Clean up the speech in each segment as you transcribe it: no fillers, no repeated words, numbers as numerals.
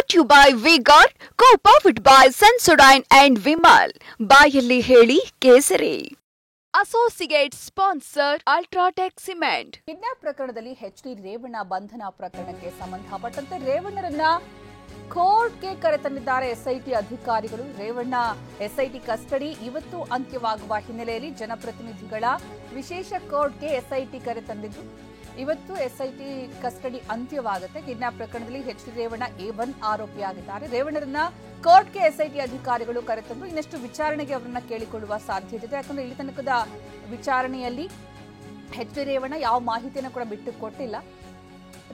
brought to you by V-Guard, co-powered by Sensodyne and Vimal. ಬಾಯಲ್ಲಿ ಹೇಳಿ ಕೇಸರಿ. Associate sponsor UltraTech cement. Kidnap ಪ್ರಕರಣದಲ್ಲಿ H D. Revanna ಬಂಧನ ಪ್ರಕರಣಕ್ಕೆ ಸಂಬಂಧಪಟ್ಟಂತೆ ರೇವಣ್ಣರನ್ನ ಕೋರ್ಟ್ಗೆ ಕರೆತಂದಿದ್ದಾರೆ ಎಸ್ಐಟಿ ಅಧಿಕಾರಿಗಳು. ರೇವಣ್ಣ ಎಸ್ಐಟಿ ಕಸ್ಟಡಿ ಇವತ್ತು ಅಂತ್ಯವಾಗುವ ಹಿನ್ನೆಲೆಯಲ್ಲಿ ಜನಪ್ರತಿನಿಧಿಗಳ ವಿಶೇಷ ಕೋರ್ಟ್ಗೆ ಎಸ್ಐಟಿ ಕರೆತಂದಿದ್ದು ಇವತ್ತು ಎಸ್ಐಟಿ ಕಸ್ಟಡಿ ಅಂತ್ಯವಾಗುತ್ತೆ. ಕಿಡ್ನಾಪ್ ಪ್ರಕರಣದಲ್ಲಿ ಎಚ್.ಡಿ. ರೇವಣ್ಣ A1 ಆರೋಪಿಯಾಗಿದ್ದಾರೆ. ರೇವಣ್ಣರನ್ನ ಕೋರ್ಟ್ಗೆ ಎಸ್ಐಟಿ ಅಧಿಕಾರಿಗಳು ಕರೆತಂದು ಇನ್ನಷ್ಟು ವಿಚಾರಣೆಗೆ ಅವರನ್ನ ಕೇಳಿಕೊಳ್ಳುವ ಸಾಧ್ಯತೆ ಇದೆ. ಯಾಕಂದ್ರೆ ಇಲ್ಲಿ ತನಕದ ವಿಚಾರಣೆಯಲ್ಲಿ ಎಚ್.ಡಿ. ರೇವಣ್ಣ ಯಾವ ಮಾಹಿತಿಯನ್ನು ಕೂಡ ಬಿಟ್ಟು ಕೊಟ್ಟಿಲ್ಲ.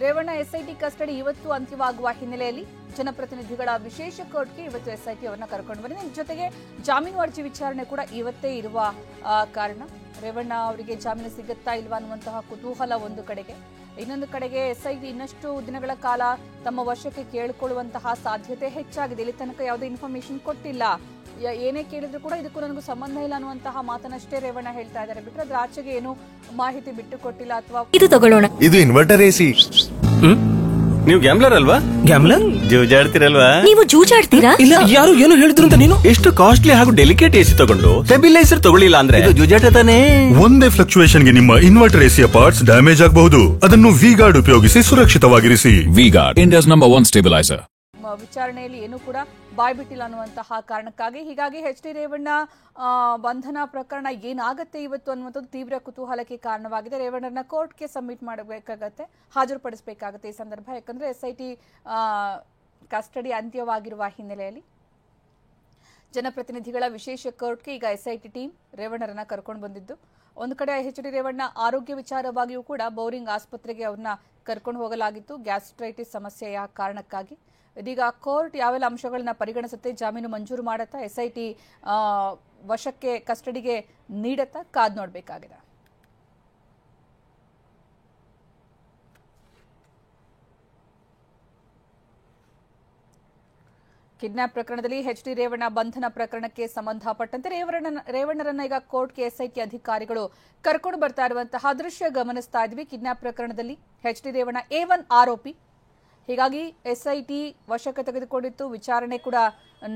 ರೇವಣ್ಣ ಎಸ್ಐಟಿ ಕಸ್ಟಡಿ ಇವತ್ತು ಅಂತ್ಯವಾಗುವ ಹಿನ್ನೆಲೆಯಲ್ಲಿ ಜನಪ್ರತಿನಿಧಿಗಳ ವಿಶೇಷ ಕೋರ್ಟ್ಗೆ ಇವತ್ತು ಎಸ್ಐಟಿ ಅವರನ್ನ ಕರ್ಕೊಂಡು ಬಂದಿದೆ. ಜೊತೆಗೆ ಜಾಮೀನು ಅರ್ಜಿ ವಿಚಾರಣೆ ಕೂಡ ಇವತ್ತೇ ಇರುವ ಕಾರಣ ರೇವಣ್ಣ ಅವರಿಗೆ ಜಾಮೀನು ಸಿಗುತ್ತಾ ಇಲ್ವಾ ಅನ್ನುವಂತಹ ಕುತೂಹಲ ಒಂದು ಕಡೆಗೆ, ಇನ್ನೊಂದು ಕಡೆಗೆ ಎಸ್ಐಟಿ ಇನ್ನಷ್ಟು ದಿನಗಳ ಕಾಲ ತಮ್ಮ ವಶಕ್ಕೆ ಕೇಳಿಕೊಳ್ಳುವಂತಹ ಸಾಧ್ಯತೆ ಹೆಚ್ಚಾಗಿದೆ. ಇಲ್ಲಿ ತನಕ ಯಾವುದೇ ಇನ್ಫಾರ್ಮೇಶನ್ ಕೊಟ್ಟಿಲ್ಲ, ಏನೇ ಕೇಳಿದ್ರು ಕೂಡ ಇದಕ್ಕೂ ನನಗೂ ಸಂಬಂಧ ಇಲ್ಲ ಅನ್ನುವಂತಹ ಮಾತನ್ನಷ್ಟೇ ರೇವಣ್ಣ ಹೇಳ್ತಾ ಇದ್ದಾರೆ ಬಿಟ್ಟರೆ ಅದ್ರ ಆಚೆಗೆ ಏನು ಮಾಹಿತಿ ಬಿಟ್ಟು ಕೊಟ್ಟಿಲ್ಲ. ಅಥವಾ ಇದು ತಗೊಳ್ಳೋಣ, ಇದು ಇನ್ವರ್ಟರ್ ಎಸಿ. ನೀವು ಗ್ಯಾಮ್ಲರ್ ಅಲ್ವಾ? ಗ್ಯಾಮ್ಲರ್ ಜೂಜಾಡ್ತಿರಲ್ವಾ? ನೀವು ಜೂಜಾಡ್ತೀರಾ? ಇಲ್ಲ, ಯಾರು ಏನು ಹೇಳಿದ್ರು ಅಂತ ನೀನು ಎಷ್ಟು ಕಾಸ್ಟ್ಲಿ ಹಾಗೂ ಡೆಲಿಕೇಟ್ ಎಸಿ ತಗೊಂಡು ಸ್ಟೆಬಿಲೈಸರ್ ತಗೊಳ್ಳಿಲ್ಲ ಅಂದ್ರೆ ಇದು ಜೂಜಾಟ ತಾನೇ. ಒಂದೇ ಫ್ಲಕ್ಚುಯೇಷನ್ ಗೆ ನಿಮ್ಮ ಇನ್ವರ್ಟರ್ ಎಸಿಯ ಪಾರ್ಟ್ಸ್ ಡ್ಯಾಮೇಜ್ ಆಗಬಹುದು. ಅದನ್ನು V-Guard ಉಪಯೋಗಿಸಿ ಸುರಕ್ಷಿತವಾಗಿರಿಸಿ. V-Guard, India's #1 stabilizer. ವಿಚಾರಣೆಯಲ್ಲಿ ಏನು ಕೂಡ ಬಾಯ್ಬಿಟ್ಟಿಲ್ಲ ಅನ್ನುವಂತಹ ಕಾರಣಕ್ಕಾಗಿ ಹೀಗಾಗಿ ಎಚ್.ಡಿ. ರೇವಣ್ಣ ಬಂಧನ ಪ್ರಕರಣ ಏನಾಗುತ್ತೆ ಇವತ್ತು ಅನ್ನುವಂಥದ್ದು ತೀವ್ರ ಕುತೂಹಲಕ್ಕೆ ಕಾರಣವಾಗಿದೆ. ರೇವಣ್ಣನ ಕೋರ್ಟ್ಗೆ ಸಬ್ಮಿಟ್ ಮಾಡಬೇಕಾಗತ್ತೆ, ಹಾಜರುಪಡಿಸಬೇಕಾಗುತ್ತೆ ಈ ಸಂದರ್ಭ. ಯಾಕಂದ್ರೆ ಎಸ್ಐಟಿ ಕಸ್ಟಡಿ ಅಂತ್ಯವಾಗಿರುವ ಹಿನ್ನೆಲೆಯಲ್ಲಿ ಜನಪ್ರತಿನಿಧಿಗಳ ವಿಶೇಷ ಕೋರ್ಟ್ಗೆ ಈಗ ಎಸ್ಐಟಿ ಟೀಮ್ ರೇವಣ್ಣರನ್ನ ಕರ್ಕೊಂಡು ಬಂದಿದ್ದು. ಒಂದು ಕಡೆ ಎಚ್.ಡಿ. ರೇವಣ್ಣ ಆರೋಗ್ಯ ವಿಚಾರವಾಗಿಯೂ ಕೂಡ ಬೋರಿಂಗ್ ಆಸ್ಪತ್ರೆಗೆ ಅವ್ರನ್ನ ಕರ್ಕೊಂಡು ಹೋಗಲಾಗಿತ್ತು ಗ್ಯಾಸ್ಟ್ರೈಟಿಸ್ ಸಮಸ್ಯೆಯ ಕಾರಣಕ್ಕಾಗಿ. ಇದೀಗ ಕೋರ್ಟ್ ಯಾವೆಲ್ಲ ಅಂಶಗಳನ್ನ ಪರಿಗಣಿಸುತ್ತೆ, ಜಾಮೀನು ಮಂಜೂರು ಮಾಡತ್ತಾ, ಎಸ್ಐಟಿ ವಶಕ್ಕೆ ಕಸ್ಟಡಿಗೆ ನೀಡತ್ತಾ, ಕಾದ್ ನೋಡಬೇಕಾಗಿದೆ. ಕಿಡ್ನಾಪ್ ಪ್ರಕರಣದಲ್ಲಿ ಎಚ್.ಡಿ. ರೇವಣ್ಣ ಬಂಧನ ಪ್ರಕರಣಕ್ಕೆ ಸಂಬಂಧಪಟ್ಟಂತೆ ರೇವಣ್ಣರನ್ನ ಈಗ ಕೋರ್ಟ್ಗೆ ಎಸ್ಐಟಿ ಅಧಿಕಾರಿಗಳು ಕರ್ಕೊಂಡು ಬರ್ತಾ ಇರುವಂತಹ ದೃಶ್ಯ ಗಮನಿಸ್ತಾ ಇದ್ವಿ. ಕಿಡ್ನಾಪ್ ಪ್ರಕರಣದಲ್ಲಿ ಎಚ್.ಡಿ. ರೇವಣ್ಣ A1 ಆರೋಪಿ. ಹೀಗಾಗಿ ಎಸ್ಐಟಿ ವಶಕ್ಕೆ ತೆಗೆದುಕೊಂಡಿತ್ತು, ವಿಚಾರಣೆ ಕೂಡ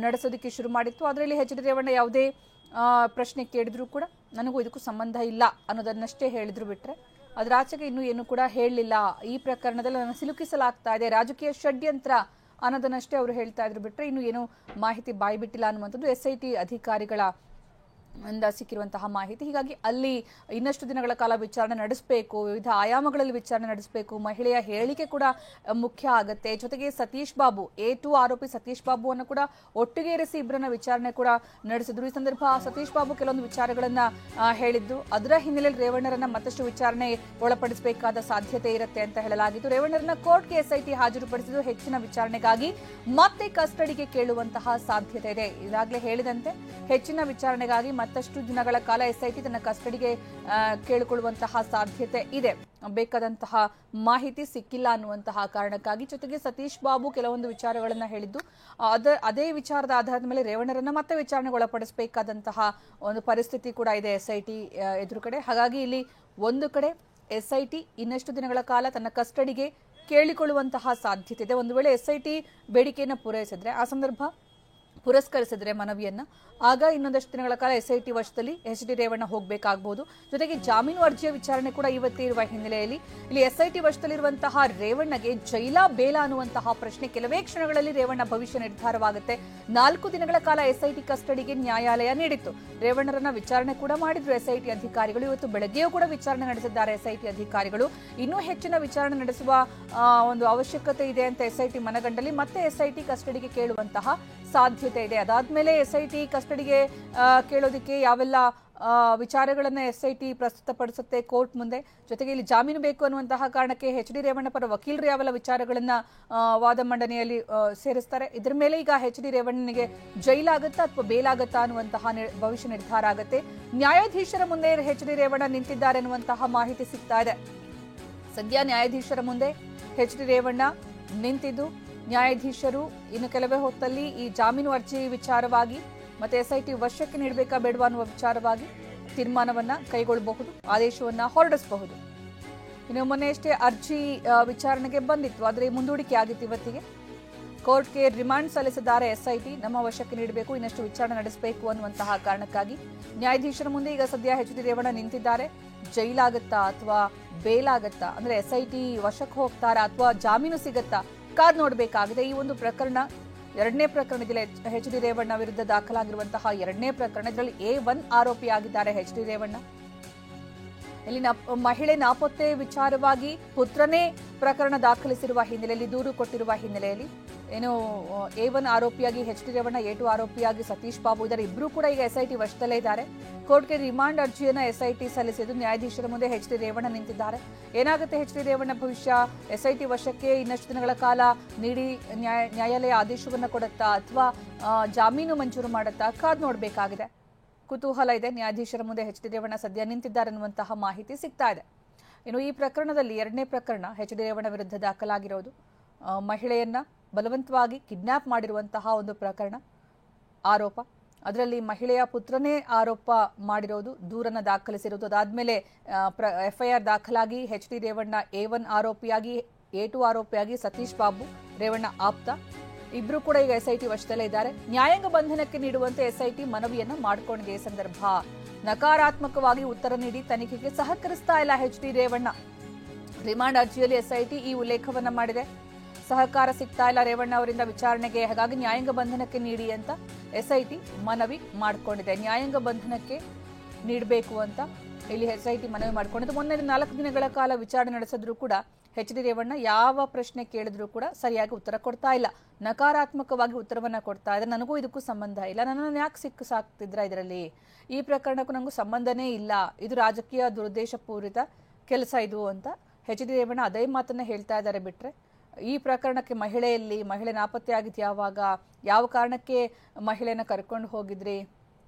ನಡೆಸೋದಕ್ಕೆ ಶುರು ಮಾಡಿತ್ತು. ಅದರಲ್ಲಿ ಎಚ್.ಡಿ. ರೇವಣ್ಣ ಯಾವುದೇ ಪ್ರಶ್ನೆ ಕೇಳಿದ್ರು ಕೂಡ ನನಗೂ ಇದಕ್ಕೂ ಸಂಬಂಧ ಇಲ್ಲ ಅನ್ನೋದನ್ನಷ್ಟೇ ಹೇಳಿದ್ರು ಬಿಟ್ರೆ ಅದರ ಆಚೆಗೆ ಇನ್ನೂ ಏನು ಕೂಡ ಹೇಳಲಿಲ್ಲ. ಈ ಪ್ರಕರಣದಲ್ಲಿ ನನ್ನ ಸಿಲುಕಿಸಲಾಗ್ತಾ ಇದೆ, ರಾಜಕೀಯ ಷಡ್ಯಂತ್ರ ಅನ್ನೋದನ್ನಷ್ಟೇ ಅವರು ಹೇಳ್ತಾ ಇದ್ರು ಬಿಟ್ರೆ ಇನ್ನು ಏನು ಮಾಹಿತಿ ಬಾಯ್ಬಿಟ್ಟಿಲ್ಲ ಅನ್ನುವಂಥದ್ದು ಎಸ್ಐಟಿ ಅಧಿಕಾರಿಗಳ ಸಿಕ್ಕಿರುವಂತಹ ಮಾಹಿತಿ. ಹೀಗಾಗಿ ಅಲ್ಲಿ ಇನ್ನಷ್ಟು ದಿನಗಳ ಕಾಲ ವಿಚಾರಣೆ ನಡೆಸಬೇಕು, ವಿವಿಧ ಆಯಾಮಗಳಲ್ಲಿ ವಿಚಾರಣೆ ನಡೆಸಬೇಕು. ಮಹಿಳೆಯ ಹೇಳಿಕೆ ಕೂಡ ಮುಖ್ಯ ಆಗುತ್ತೆ. ಜೊತೆಗೆ ಸತೀಶ್ ಬಾಬು A2 ಆರೋಪಿ ಸತೀಶ್ ಬಾಬುವನ್ನು ಕೂಡ ಒಟ್ಟಿಗೆ ಇರಿಸಿ ಇಬ್ಬರನ್ನ ವಿಚಾರಣೆ ಕೂಡ ನಡೆಸಿದ್ರು. ಈ ಸಂದರ್ಭ ಸತೀಶ್ ಬಾಬು ಕೆಲವೊಂದು ವಿಚಾರಗಳನ್ನ ಹೇಳಿದ್ದು, ಅದರ ಹಿನ್ನೆಲೆಯಲ್ಲಿ ರೇವಣ್ಣರನ್ನ ಮತ್ತಷ್ಟು ವಿಚಾರಣೆ ಒಳಪಡಿಸಬೇಕಾದ ಸಾಧ್ಯತೆ ಇರುತ್ತೆ ಅಂತ ಹೇಳಲಾಗಿತ್ತು. ರೇವಣ್ಣರನ್ನ ಕೋರ್ಟ್ಗೆ ಎಸ್ಐಟಿ ಹಾಜರುಪಡಿಸಿದ್ದು ಹೆಚ್ಚಿನ ವಿಚಾರಣೆಗಾಗಿ ಮತ್ತೆ ಕಸ್ಟಡಿಗೆ ಕೇಳುವಂತಹ ಸಾಧ್ಯತೆ ಇದೆ. ಈಗಾಗಲೇ ಹೇಳಿದಂತೆ ಹೆಚ್ಚಿನ ವಿಚಾರಣೆಗಾಗಿ ಮತ್ತಷ್ಟು ದಿನಗಳ ಕಾಲ ಎಸ್ಐಟಿ ತನ್ನ ಕಸ್ಟಡಿಗೆ ಕೇಳಿಕೊಳ್ಳುವಂತಹ ಸಾಧ್ಯತೆ ಇದೆ. ಬೇಕಾದಂತಹ ಮಾಹಿತಿ ಸಿಕ್ಕಿಲ್ಲ ಅನ್ನುವಂತಹ ಕಾರಣಕ್ಕಾಗಿ. ಜೊತೆಗೆ ಸತೀಶ್ ಬಾಬು ಕೆಲವೊಂದು ವಿಚಾರಗಳನ್ನ ಹೇಳಿದ್ದು, ಅದೇ ವಿಚಾರದ ಆಧಾರದ ಮೇಲೆ ರೇವಣ್ಣರನ್ನ ಮತ್ತೆ ವಿಚಾರಣೆಗೆ ಒಳಪಡಿಸಬೇಕಾದಂತಹ ಒಂದು ಪರಿಸ್ಥಿತಿ ಕೂಡ ಇದೆ ಎಸ್ಐಟಿ ಎದುರುಗಡೆ. ಹಾಗಾಗಿ ಇಲ್ಲಿ ಒಂದು ಕಡೆ ಎಸ್ಐಟಿ ಇನ್ನಷ್ಟು ದಿನಗಳ ಕಾಲ ತನ್ನ ಕಸ್ಟಡಿಗೆ ಕೇಳಿಕೊಳ್ಳುವಂತಹ ಸಾಧ್ಯತೆ ಇದೆ. ಒಂದು ವೇಳೆ ಎಸ್ಐಟಿ ಬೇಡಿಕೆಯನ್ನು ಪೂರೈಸಿದ್ರೆ, ಆ ಸಂದರ್ಭ ಪುರಸ್ಕರಿಸಿದ್ರೆ ಮನವಿಯನ್ನ, ಆಗ ಇನ್ನೊಂದಷ್ಟು ದಿನಗಳ ಕಾಲ ಎಸ್ಐಟಿ ವಶದಲ್ಲಿ ಎಚ್.ಡಿ. ರೇವಣ್ಣ ಹೋಗಬೇಕಾಗಬಹುದು. ಜೊತೆಗೆ ಜಾಮೀನು ಅರ್ಜಿಯ ವಿಚಾರಣೆ ಕೂಡ ಇವತ್ತೇ ಇರುವ ಹಿನ್ನೆಲೆಯಲ್ಲಿ ಇಲ್ಲಿ ಎಸ್ಐಟಿ ವಶದಲ್ಲಿರುವಂತಹ ರೇವಣ್ಣಗೆ ಜೈಲಾ ಬೇಲಾ ಅನ್ನುವಂತಹ ಪ್ರಶ್ನೆ ಕೆಲವೇ ಕ್ಷಣಗಳಲ್ಲಿ ರೇವಣ್ಣ ಭವಿಷ್ಯ ನಿರ್ಧಾರವಾಗುತ್ತೆ. 4 ದಿನಗಳ ಕಾಲ ಎಸ್ಐಟಿ ಕಸ್ಟಡಿಗೆ ನ್ಯಾಯಾಲಯ ನೀಡಿತ್ತು. ರೇವಣ್ಣರನ್ನ ವಿಚಾರಣೆ ಕೂಡ ಮಾಡಿದ್ರು ಎಸ್ಐಟಿ ಅಧಿಕಾರಿಗಳು. ಇವತ್ತು ಬೆಳಗ್ಗೆಯೂ ಕೂಡ ವಿಚಾರಣೆ ನಡೆಸಿದ್ದಾರೆ ಎಸ್ಐಟಿ ಅಧಿಕಾರಿಗಳು. ಇನ್ನೂ ಹೆಚ್ಚಿನ ವಿಚಾರಣೆ ನಡೆಸುವ ಒಂದು ಅವಶ್ಯಕತೆ ಇದೆ ಅಂತ ಎಸ್ಐಟಿ ಮನಗಂಡಲ್ಲಿ ಮತ್ತೆ ಎಸ್ಐಟಿ ಕಸ್ಟಡಿಗೆ ಕೇಳುವಂತಹ ಸಾಧ್ಯತೆ ಇದೆ. ಅದಾದ್ಮೇಲೆ ಎಸ್ಐಟಿ ಕಸ್ಟಡಿಗೆ ಕೇಳೋದಕ್ಕೆ ಯಾವೆಲ್ಲ ವಿಚಾರಗಳನ್ನ ಎಸ್ಐಟಿ ಪ್ರಸ್ತುತಪಡಿಸುತ್ತೆ ಕೋರ್ಟ್ ಮುಂದೆ. ಜೊತೆಗೆ ಇಲ್ಲಿ ಜಾಮೀನು ಬೇಕು ಅನ್ನುವಂತಹ ಕಾರಣಕ್ಕೆ ಎಚ್.ಡಿ. ರೇವಣ್ಣ ಪರ ವಕೀಲರು ಯಾವೆಲ್ಲ ವಿಚಾರಗಳನ್ನ ವಾದ ಮಂಡನೆಯಲ್ಲಿ ಸೇರಿಸ್ತಾರೆ, ಇದರ ಮೇಲೆ ಈಗ ಎಚ್.ಡಿ. ರೇವಣ್ಣನಿಗೆ ಜೈಲಾಗುತ್ತಾ ಅಥವಾ ಬೇಲಾಗುತ್ತಾ ಅನ್ನುವಂತಹ ಭವಿಷ್ಯ ನಿರ್ಧಾರ ಆಗುತ್ತೆ. ನ್ಯಾಯಾಧೀಶರ ಮುಂದೆ ಎಚ್.ಡಿ. ರೇವಣ್ಣ ನಿಂತಿದ್ದಾರೆ ಅನ್ನುವಂತಹ ಮಾಹಿತಿ ಸಿಗ್ತಾ ಇದೆ. ಸದ್ಯ ನ್ಯಾಯಾಧೀಶರ ಮುಂದೆ ಎಚ್.ಡಿ. ರೇವಣ್ಣ ನಿಂತಿದ್ದು, ನ್ಯಾಯಾಧೀಶರು ಇನ್ನು ಕೆಲವೇ ಹೊತ್ತಲ್ಲಿ ಈ ಜಾಮೀನು ಅರ್ಜಿ ವಿಚಾರವಾಗಿ ಮತ್ತೆ ಎಸ್ಐಟಿ ವಶಕ್ಕೆ ನೀಡಬೇಕಾ ಬೇಡವಾ ಅನ್ನುವ ವಿಚಾರವಾಗಿ ತೀರ್ಮಾನವನ್ನ ಕೈಗೊಳ್ಳಬಹುದು, ಆದೇಶವನ್ನ ಹೊರಡಿಸಬಹುದು. ಇನ್ನು ಮೊನ್ನೆಯಷ್ಟೇ ಅರ್ಜಿ ವಿಚಾರಣೆಗೆ ಬಂದಿತ್ತು, ಆದರೆ ಮುಂದೂಡಿಕೆ ಆಗಿತ್ತು ಇವತ್ತಿಗೆ. ಕೋರ್ಟ್ಗೆ ರಿಮಾಂಡ್ ಸಲ್ಲಿಸಿದ್ದಾರೆ ಎಸ್ಐಟಿ. ನಮ್ಮ ವಶಕ್ಕೆ ನೀಡಬೇಕು, ಇನ್ನಷ್ಟು ವಿಚಾರಣೆ ನಡೆಸಬೇಕು ಅನ್ನುವಂತಹ ಕಾರಣಕ್ಕಾಗಿ ನ್ಯಾಯಾಧೀಶರ ಮುಂದೆ ಈಗ ಸದ್ಯ ಎಚ್ ಡಿ ರೇವಣ್ಣ ನಿಂತಿದ್ದಾರೆ. ಜೈಲಾಗತ್ತಾ ಅಥವಾ ಬೇಲಾಗತ್ತಾ, ಅಂದ್ರೆ ಎಸ್ಐಟಿ ವಶಕ್ಕೆ ಹೋಗ್ತಾರಾ ಅಥವಾ ಜಾಮೀನು ಸಿಗತ್ತಾ ಕಾದ್ ನೋಡಬೇಕಾಗಿದೆ. ಈ ಒಂದು ಪ್ರಕರಣ ಎರಡನೇ ಪ್ರಕರಣ ಇದರಲ್ಲಿ ಎಚ್ ಡಿ ರೇವಣ್ಣ ವಿರುದ್ಧ ದಾಖಲಾಗಿರುವಂತಹ ಎರಡನೇ ಪ್ರಕರಣ. ಇದರಲ್ಲಿ A1 ಆರೋಪಿ ಆಗಿದ್ದಾರೆ ಎಚ್ ಡಿ ರೇವಣ್ಣ. ಇಲ್ಲಿ ಮಹಿಳೆ ನಾಪತ್ತೆ ವಿಚಾರವಾಗಿ ಪುತ್ರನೇ ಪ್ರಕರಣ ದಾಖಲಿಸಿರುವ ಹಿನ್ನೆಲೆಯಲ್ಲಿ, ದೂರು ಕೊಟ್ಟಿರುವ ಹಿನ್ನೆಲೆಯಲ್ಲಿ ಏನು A1 ಆರೋಪಿಯಾಗಿ ಎಚ್ ಡಿ ರೇವಣ್ಣ, A2 ಆರೋಪಿಯಾಗಿ ಸತೀಶ್ ಬಾಬು ಇದ್ದಾರೆ. ಇಬ್ರು ಕೂಡ ಈಗ ಎಸ್ಐಟಿ ವಶದಲ್ಲೇ ಇದ್ದಾರೆ. ಕೋರ್ಟ್ಗೆ ರಿಮಾಂಡ್ ಅರ್ಜಿಯನ್ನ ಎಸ್ಐಟಿ ಸಲ್ಲಿಸಿದ್ದು ನ್ಯಾಯಾಧೀಶರ ಮುಂದೆ ಎಚ್ ಡಿ ರೇವಣ್ಣ ನಿಂತಿದ್ದಾರೆ. ಏನಾಗುತ್ತೆ ಎಚ್ ಡಿ ರೇವಣ್ಣ ಭವಿಷ್ಯ? ಎಸ್ಐಟಿ ವಶಕ್ಕೆ ಇನ್ನಷ್ಟು ದಿನಗಳ ಕಾಲ ನೀಡಿ ನ್ಯಾಯಾಲಯ ಆದೇಶವನ್ನ ಕೊಡುತ್ತಾ ಅಥವಾ ಜಾಮೀನು ಮಂಜೂರು ಮಾಡುತ್ತಾ ಕಾದ್ ನೋಡಬೇಕಾಗಿದೆ. ಕುತೂಹಲ ಇದೆ. ನ್ಯಾಯಾಧೀಶರ ಮುಂದೆ ಎಚ್ ಡಿ ರೇವಣ್ಣ ಸದ್ಯ ನಿಂತಿದ್ದಾರೆ ಅನ್ನುವಂತಹ ಮಾಹಿತಿ ಸಿಗ್ತಾ ಇದೆ. ಇನ್ನು ಈ ಪ್ರಕರಣದಲ್ಲಿ ಎರಡನೇ ಪ್ರಕರಣ ಎಚ್ ಡಿ ರೇವಣ್ಣ ವಿರುದ್ಧ ದಾಖಲಾಗಿರೋದು ಮಹಿಳೆಯನ್ನ ಬಲವಂತವಾಗಿ ಕಿಡ್ನಾಪ್ ಮಾಡಿರುವಂತಹ ಒಂದು ಪ್ರಕರಣ ಆರೋಪ. ಅದರಲ್ಲಿ ಮಹಿಳೆಯ ಪುತ್ರನೇ ಆರೋಪ ಮಾಡಿರೋದು, ದೂರನ್ನ ದಾಖಲಿಸಿರೋದು. ಅದಾದ್ಮೇಲೆ FIR ದಾಖಲಾಗಿ ಎಚ್ ಡಿ ರೇವಣ್ಣ A1 ಆರೋಪಿಯಾಗಿ, A2 ಆರೋಪಿಯಾಗಿ ಸತೀಶ್ ಬಾಬು ರೇವಣ್ಣ ಆಪ್ತ ಇಬ್ರು ಕೂಡ ಈಗ ಎಸ್ಐಟಿ ವಶದಲ್ಲೇ ಇದ್ದಾರೆ. ನ್ಯಾಯಾಂಗ ಬಂಧನಕ್ಕೆ ನೀಡುವಂತೆ ಎಸ್ಐಟಿ ಮನವಿಯನ್ನ ಮಾಡಿಕೊಂಡಿದೆ. ಈ ಸಂದರ್ಭ ನಕಾರಾತ್ಮಕವಾಗಿ ಉತ್ತರ ನೀಡಿ ತನಿಖೆಗೆ ಸಹಕರಿಸ್ತಾ ಇಲ್ಲ ಎಚ್ ಡಿ ರೇವಣ್ಣ. ರಿಮಾಂಡ್ ಅರ್ಜಿಯಲ್ಲಿ ಎಸ್ಐಟಿ ಈ ಉಲ್ಲೇಖವನ್ನ ಮಾಡಿದೆ. ಸಹಕಾರ ಸಿಗ್ತಾ ಇಲ್ಲ ರೇವಣ್ಣ ಅವರಿಂದ ವಿಚಾರಣೆಗೆ, ಹಾಗಾಗಿ ನ್ಯಾಯಾಂಗ ಬಂಧನಕ್ಕೆ ನೀಡಿ ಅಂತ ಎಸ್ಐಟಿ ಮನವಿ ಮಾಡಿಕೊಂಡಿದೆ. ನ್ಯಾಯಾಂಗ ಬಂಧನಕ್ಕೆ ನೀಡಬೇಕು ಅಂತ ಇಲ್ಲಿ ಎಸ್ಐಟಿ ಮನವಿ ಮಾಡಿಕೊಂಡಿದ್ದು. ಮೊನ್ನೆ 4 ದಿನಗಳ ಕಾಲ ವಿಚಾರಣೆ ನಡೆಸಿದ್ರು ಕೂಡ ಎಚ್ ಡಿ ರೇವಣ್ಣ ಯಾವ ಪ್ರಶ್ನೆ ಕೇಳಿದ್ರು ಕೂಡ ಸರಿಯಾಗಿ ಉತ್ತರ ಕೊಡ್ತಾ ಇಲ್ಲ. ನಕಾರಾತ್ಮಕವಾಗಿ ಉತ್ತರವನ್ನ ಕೊಡ್ತಾ ಇದ್ದಾರೆ. ನನಗೂ ಇದಕ್ಕೂ ಸಂಬಂಧ ಇಲ್ಲ, ನನ್ನನ್ನು ಯಾಕೆ ಸಾಕ್ತಿದ್ರ ಇದರಲ್ಲಿ, ಈ ಪ್ರಕರಣಕ್ಕೂ ನನಗೂ ಸಂಬಂಧನೇ ಇಲ್ಲ, ಇದು ರಾಜಕೀಯ ದುರುದ್ದೇಶಪೂರಿತ ಕೆಲಸ ಇದು ಅಂತ ಎಚ್ ಡಿ ರೇವಣ್ಣ ಅದೇ ಮಾತನ್ನ ಹೇಳ್ತಾ ಇದ್ದಾರೆ. ಬಿಟ್ರೆ ಈ ಪ್ರಕರಣಕ್ಕೆ ಮಹಿಳೆ ನಾಪತ್ತೆ ಆಗಿತ್ತು ಯಾವಾಗ, ಯಾವ ಕಾರಣಕ್ಕೆ ಮಹಿಳೆಯನ್ನ ಕರ್ಕೊಂಡು ಹೋಗಿದ್ರಿ,